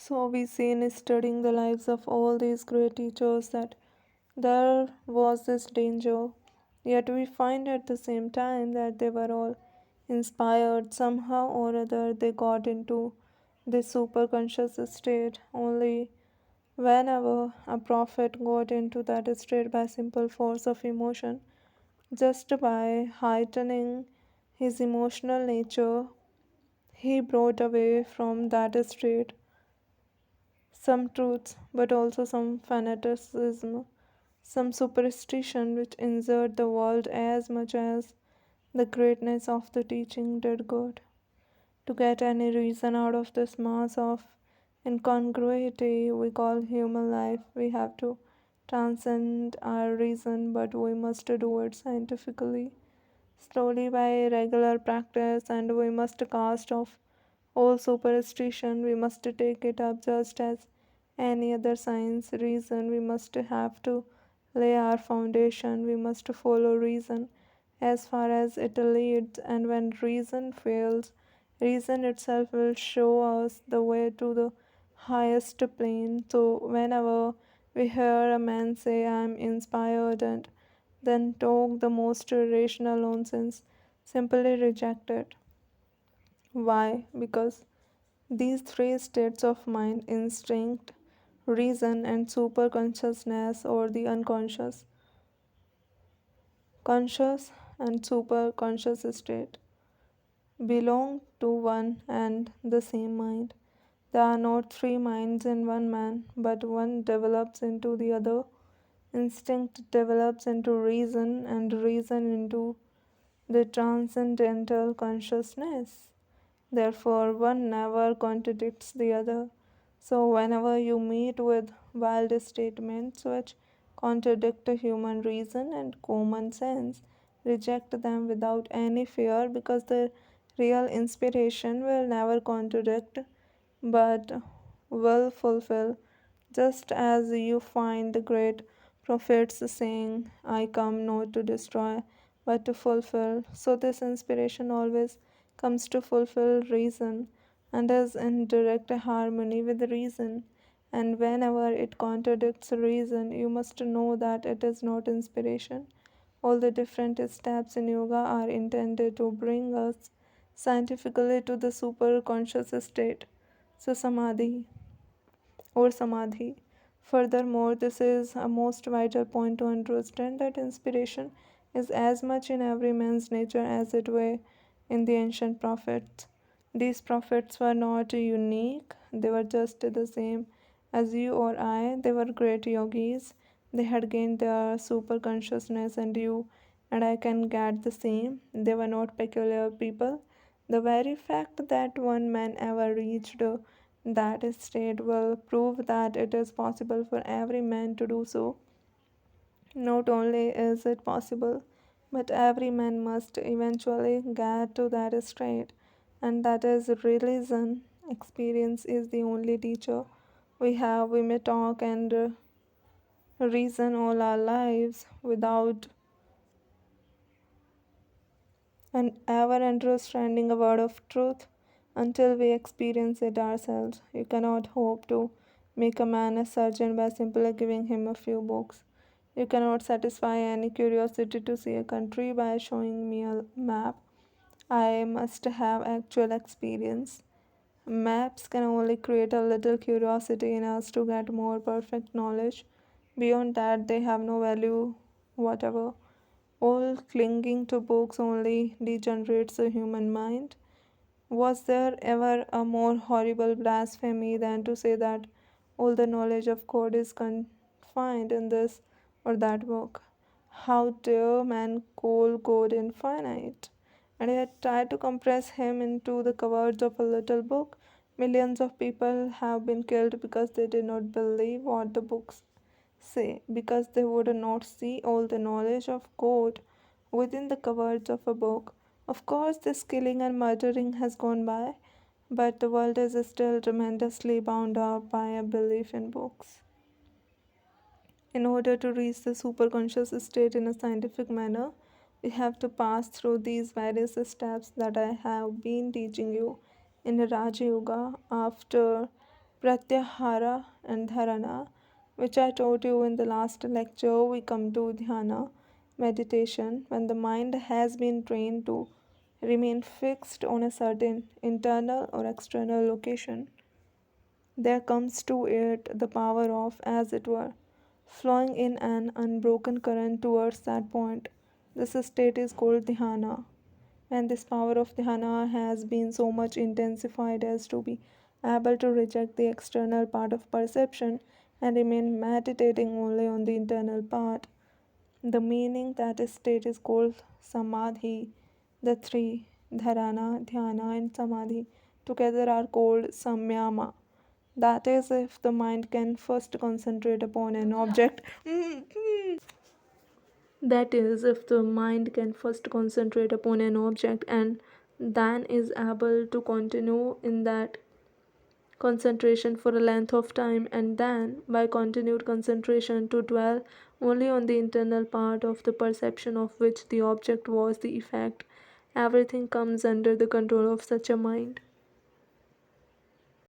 So we see in studying the lives of all these great teachers that there was this danger, yet we find at the same time that they were all inspired somehow or other. They got into this super conscious state only whenever a prophet got into that state by simple force of emotion, just by heightening his emotional nature. He brought away from that state some truths, but also some fanaticism, some superstition which injured the world as much as the greatness of the teaching did good. To get any reason out of this mass of incongruity we call human life, we have to transcend our reason, but we must do it scientifically, slowly by regular practice, and we must cast off all superstition. We must take it up just as any other science. Reason, we must have to lay our foundation. We must follow reason as far as it leads, and when reason fails, reason itself will show us the way to the highest plane. So, whenever we hear a man say, I am inspired, and then talk the most rational nonsense, simply reject it. Why? Because these three states of mind, instinct, reason, and superconsciousness, or the unconscious, conscious, and superconscious state, belong to one and the same mind. There are not three minds in one man, but one develops into the other. Instinct develops into reason, and reason into the transcendental consciousness. Therefore, one never contradicts the other. So, whenever you meet with wild statements which contradict human reason and common sense, reject them without any fear, because the real inspiration will never contradict but will fulfill. Just as you find the great prophets saying, I come not to destroy but to fulfill, so this inspiration always comes to fulfill reason and is in direct harmony with reason. And whenever it contradicts reason, you must know that it is not inspiration. All the different steps in yoga are intended to bring us scientifically to the super conscious state. So, samadhi. Furthermore, this is a most vital point to understand that inspiration is as much in every man's nature as it were in the ancient prophets. These prophets were not unique, they were just the same as you or I. They were great yogis. They had gained their super consciousness, and you and I can get the same. They were not peculiar people. The very fact that one man ever reached that state will prove that it is possible for every man to do so. Not only is it possible, but every man must eventually get to that state, and that is religion. Experience is the only teacher we have. We may talk and reason all our lives without an ever understanding a word of truth until we experience it ourselves. You cannot hope to make a man a surgeon by simply giving him a few books. You cannot satisfy any curiosity to see a country by showing me a map. I must have actual experience. Maps can only create a little curiosity in us to get more perfect knowledge. Beyond that, they have no value whatever. All clinging to books only degenerates the human mind. Was there ever a more horrible blasphemy than to say that all the knowledge of God is confined in this or that book? How dare man call God infinite, and yet try to compress him into the covers of a little book? Millions of people have been killed because they did not believe what the books say, because they would not see all the knowledge of God within the covers of a book. Of course, this killing and murdering has gone by, but the world is still tremendously bound up by a belief in books. In order to reach the superconscious state in a scientific manner, we have to pass through these various steps that I have been teaching you in Raja Yoga. After pratyahara and dharana, which I taught you in the last lecture. We come to dhyana, meditation, when the mind has been trained to remain fixed on a certain internal or external location. There comes to it the power of, as it were, flowing in an unbroken current towards that point. This state is called dhyana, and this power of dhyana has been so much intensified as to be able to reject the external part of perception and remain meditating only on the internal part. The meaning that state is called samadhi. The three, dharana, dhyana, and samadhi, together are called samyama. That is, if the mind can first concentrate upon an object. That is, if the mind can first concentrate upon an object and then is able to continue in that concentration for a length of time, and then by continued concentration to dwell only on the internal part of the perception of which the object was the effect, everything comes under the control of such a mind.